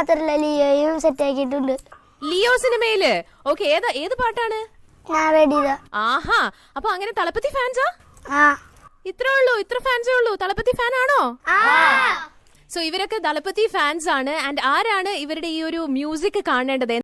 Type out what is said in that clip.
മാത്രല്ല ലിയോയും സെറ്റ് ആക്കിയിട്ടുണ്ട്. ലിയോ സിനിമയില് ഓക്കെ. ഏത് പാട്ടാണ്? ഞാൻ റെഡിതാ. ആഹാ, അപ്പൊ അങ്ങനെ തളപതി ഫാൻസാ? ഇത്രേ ഉള്ളൂ, ഇത്ര ഫാൻസേ ഉള്ളൂ? തളപതി ഫാൻ ആണോ? സോ ഇവരൊക്കെ തളപതി ഫാൻസ് ആണ്. ആൻഡ് ആരാണ് ഇവരുടെ ഈ ഒരു മ്യൂസിക് കാണേണ്ടത്?